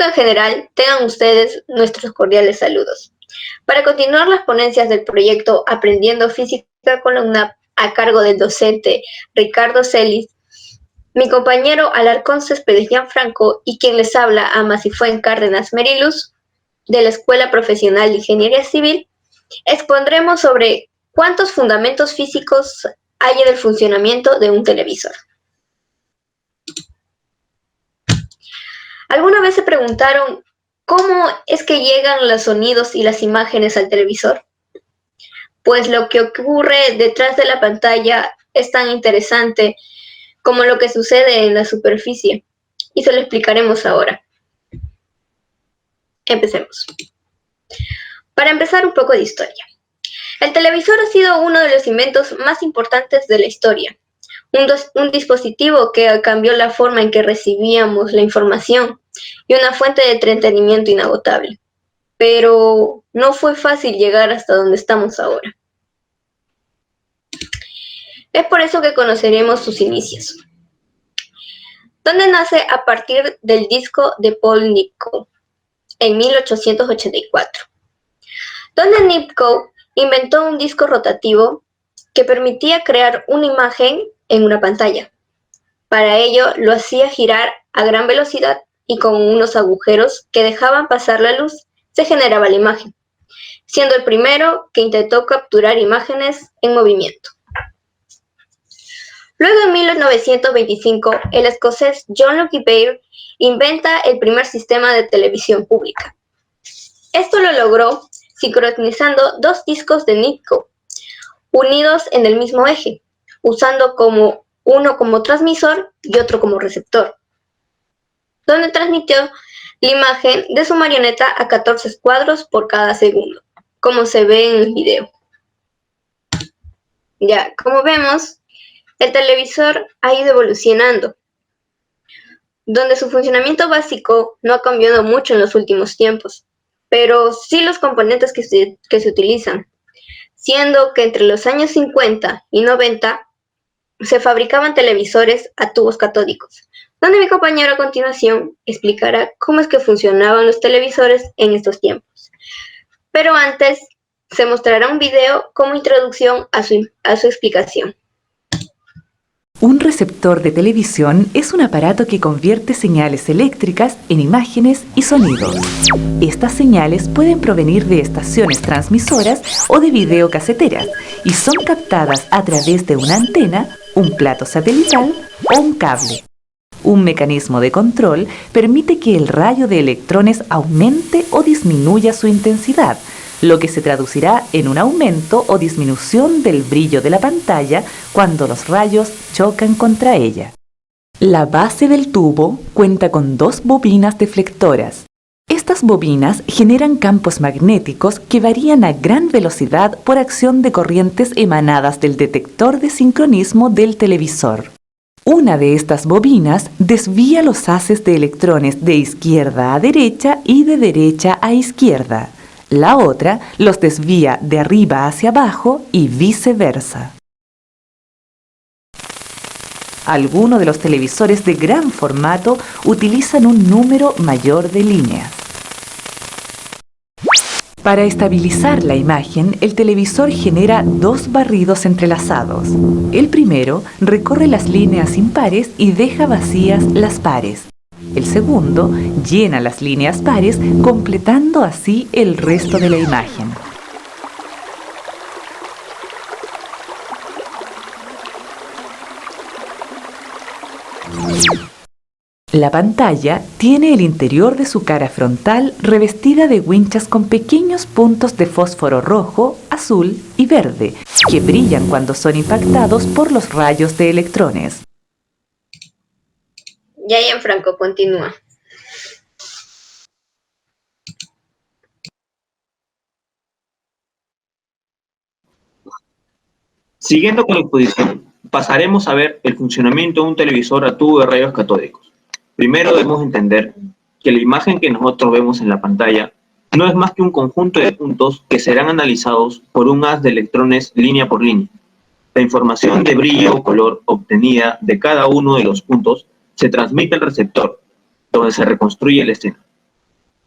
público en general, tengan ustedes nuestros cordiales saludos. Para continuar las ponencias del proyecto Aprendiendo Física con la UNAP a cargo del docente Ricardo Celis, mi compañero Alarcón Céspedes Gianfranco y quien les habla, Amasifuen Cárdenas Meriluz, de la Escuela Profesional de Ingeniería Civil, expondremos sobre cuántos fundamentos físicos hay en el funcionamiento de un televisor. ¿Alguna vez se preguntaron cómo es que llegan los sonidos y las imágenes al televisor? Pues lo que ocurre detrás de la pantalla es tan interesante como lo que sucede en la superficie, y se lo explicaremos ahora. Empecemos. Para empezar, un poco de historia. El televisor ha sido uno de los inventos más importantes de la historia. Un dispositivo que cambió la forma en que recibíamos la información y una fuente de entretenimiento inagotable. Pero no fue fácil llegar hasta donde estamos ahora. Es por eso que conoceremos sus inicios. ¿Dónde nace a partir del disco de Paul Nipkow en 1884? Donde Nipkow inventó un disco rotativo que permitía crear una imagen en una pantalla. Para ello lo hacía girar a gran velocidad y con unos agujeros que dejaban pasar la luz se generaba la imagen, siendo el primero que intentó capturar imágenes en movimiento. Luego, en 1925, el escocés John Logie Baird inventa el primer sistema de televisión pública. Esto lo logró sincronizando dos discos de Nipkow, unidos en el mismo eje, usando uno como transmisor y otro como receptor, donde transmitió la imagen de su marioneta a 14 cuadros por cada segundo, como se ve en el video. Ya, como vemos, el televisor ha ido evolucionando, donde su funcionamiento básico no ha cambiado mucho en los últimos tiempos, pero sí los componentes que se utilizan, siendo que entre los años 50 y 90 se fabricaban televisores a tubos catódicos, donde mi compañero a continuación explicará cómo es que funcionaban los televisores en estos tiempos. Pero antes se mostrará un video como introducción a su explicación. Un receptor de televisión es un aparato que convierte señales eléctricas en imágenes y sonidos. Estas señales pueden provenir de estaciones transmisoras o de videocaseteras y son captadas a través de una antena, un plato satelital o un cable. Un mecanismo de control permite que el rayo de electrones aumente o disminuya su intensidad, lo que se traducirá en un aumento o disminución del brillo de la pantalla cuando los rayos chocan contra ella. La base del tubo cuenta con dos bobinas deflectoras. Estas bobinas generan campos magnéticos que varían a gran velocidad por acción de corrientes emanadas del detector de sincronismo del televisor. Una de estas bobinas desvía los haces de electrones de izquierda a derecha y de derecha a izquierda. La otra los desvía de arriba hacia abajo y viceversa. Algunos de los televisores de gran formato utilizan un número mayor de líneas. Para estabilizar la imagen, el televisor genera dos barridos entrelazados. El primero recorre las líneas impares y deja vacías las pares. El segundo llena las líneas pares, completando así el resto de la imagen. La pantalla tiene el interior de su cara frontal revestida de winchas con pequeños puntos de fósforo rojo, azul y verde, que brillan cuando son impactados por los rayos de electrones. Ya, Gianfranco, continúa. Siguiendo con la exposición, pasaremos a ver el funcionamiento de un televisor a tubo de rayos catódicos. Primero debemos entender que la imagen que nosotros vemos en la pantalla no es más que un conjunto de puntos que serán analizados por un haz de electrones línea por línea. La información de brillo o color obtenida de cada uno de los puntos se transmite al receptor, donde se reconstruye la escena.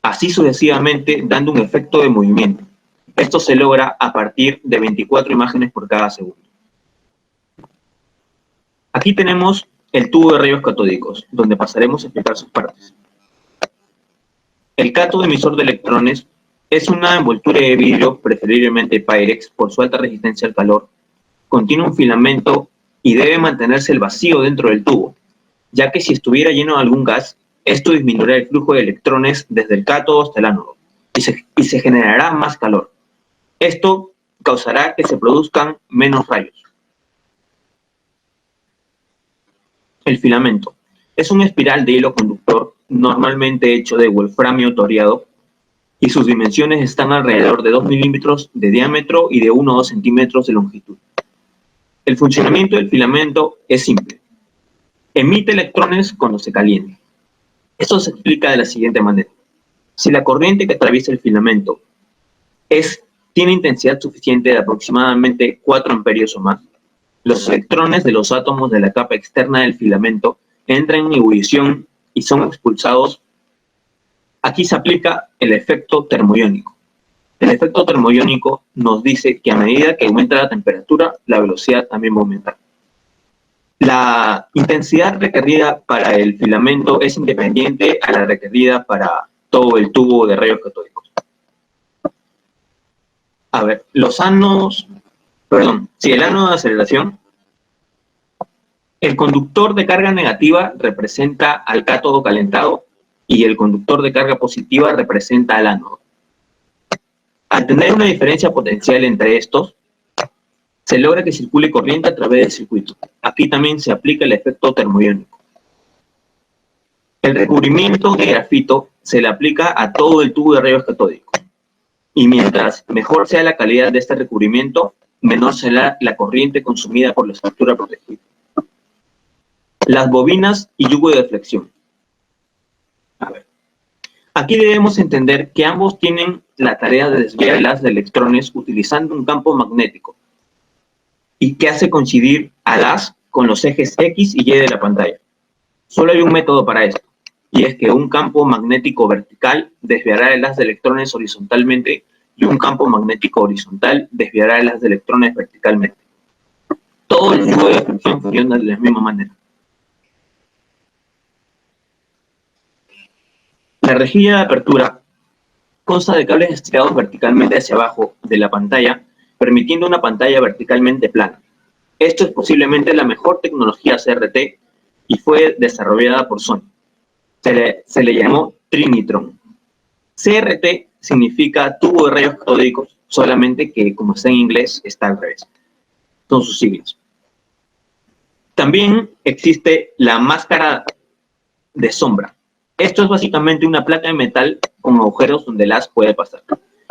así sucesivamente, dando un efecto de movimiento. Esto se logra a partir de 24 imágenes por cada segundo. Aquí tenemos el tubo de rayos catódicos, donde pasaremos a explicar sus partes. El cátodo emisor de electrones es una envoltura de vidrio, preferiblemente Pyrex, por su alta resistencia al calor. Contiene un filamento y debe mantenerse el vacío dentro del tubo, ya que si estuviera lleno de algún gas, esto disminuirá el flujo de electrones desde el cátodo hasta el ánodo y se generará más calor. Esto causará que se produzcan menos rayos. El filamento es una espiral de hilo conductor normalmente hecho de wolframio toreado y sus dimensiones están alrededor de 2 milímetros de diámetro y de 1 o 2 centímetros de longitud. El funcionamiento del filamento es simple. Emite electrones cuando se calienta. Esto se explica de la siguiente manera. Si la corriente que atraviesa el filamento tiene intensidad suficiente de aproximadamente 4 amperios o más, los electrones de los átomos de la capa externa del filamento entran en ebullición y son expulsados. Aquí se aplica el efecto termoiónico. El efecto termoiónico nos dice que a medida que aumenta la temperatura, la velocidad también va a aumentar. La intensidad requerida para el filamento es independiente a la requerida para todo el tubo de rayos catódicos. A ver, el ánodo de aceleración, el conductor de carga negativa representa al cátodo calentado y el conductor de carga positiva representa al ánodo. Al tener una diferencia potencial entre estos, se logra que circule corriente a través del circuito. Aquí también se aplica el efecto termoiónico. El recubrimiento de grafito se le aplica a todo el tubo de rayos catódicos. Y mientras mejor sea la calidad de este recubrimiento, menor será la corriente consumida por la estructura protegida. Las bobinas y yugo de deflexión. A ver. Aquí debemos entender que ambos tienen la tarea de desviar el haz de electrones utilizando un campo magnético y que hace coincidir al haz con los ejes X y Y de la pantalla. Solo hay un método para esto, y es que un campo magnético vertical desviará el haz de electrones horizontalmente y un campo magnético horizontal desviará el haz de electrones verticalmente. Todo el yugo de deflexión funciona de la misma manera. La rejilla de apertura consta de cables estirados verticalmente hacia abajo de la pantalla, permitiendo una pantalla verticalmente plana. Esto es posiblemente la mejor tecnología CRT y fue desarrollada por Sony. Se le llamó Trinitron. CRT significa tubo de rayos catódicos, solamente que como está en inglés está al revés. Son sus siglas. También existe la máscara de sombra. Esto es básicamente una placa de metal con agujeros donde el haz puede pasar.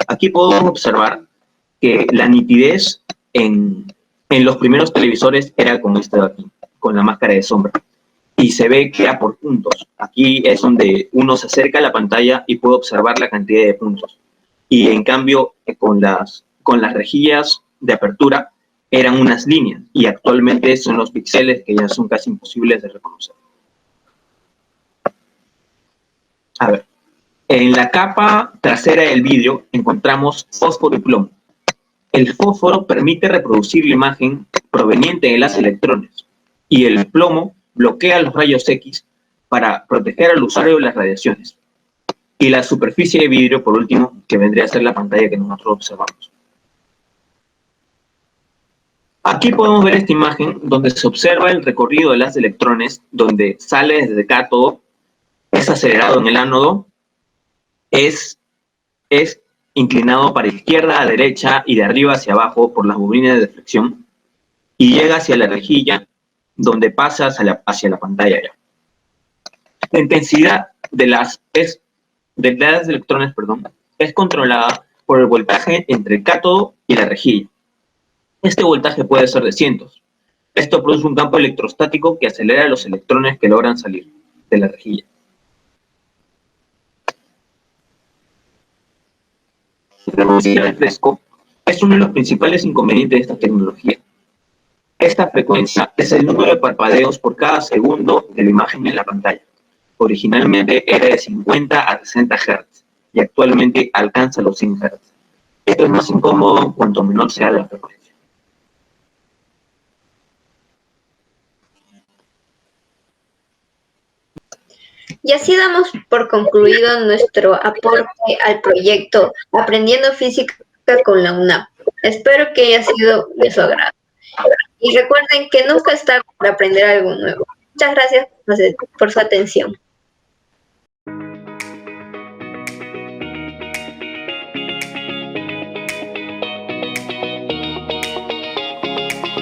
Aquí podemos observar que la nitidez en los primeros televisores era como esta de aquí, con la máscara de sombra. Y se ve que era por puntos. Aquí es donde uno se acerca a la pantalla y puede observar la cantidad de puntos. Y en cambio, con las rejillas de apertura, eran unas líneas. Y actualmente son los píxeles que ya son casi imposibles de reconocer. A ver, en la capa trasera del vidrio encontramos fósforo y plomo. El fósforo permite reproducir la imagen proveniente de los electrones y el plomo bloquea los rayos X para proteger al usuario de las radiaciones. Y la superficie de vidrio, por último, que vendría a ser la pantalla que nosotros observamos. Aquí podemos ver esta imagen donde se observa el recorrido de los electrones, donde sale desde el cátodo, es acelerado en el ánodo, es inclinado para izquierda a derecha y de arriba hacia abajo por las bobinas de deflexión y llega hacia la rejilla donde pasa hacia la pantalla ya. La intensidad de las electrones es controlada por el voltaje entre el cátodo y la rejilla. Este voltaje puede ser de cientos. Esto produce un campo electrostático que acelera los electrones que logran salir de la rejilla. La velocidad del fresco es uno de los principales inconvenientes de esta tecnología. Esta frecuencia es el número de parpadeos por cada segundo de la imagen en la pantalla. Originalmente era de 50 a 60 Hz y actualmente alcanza los 100 Hz. Esto es más incómodo cuanto menor sea la frecuencia. Y así damos por concluido nuestro aporte al proyecto Aprendiendo Física con la UNAM. Espero que haya sido de su agrado. Y recuerden que nunca está para aprender algo nuevo. Muchas gracias por su atención.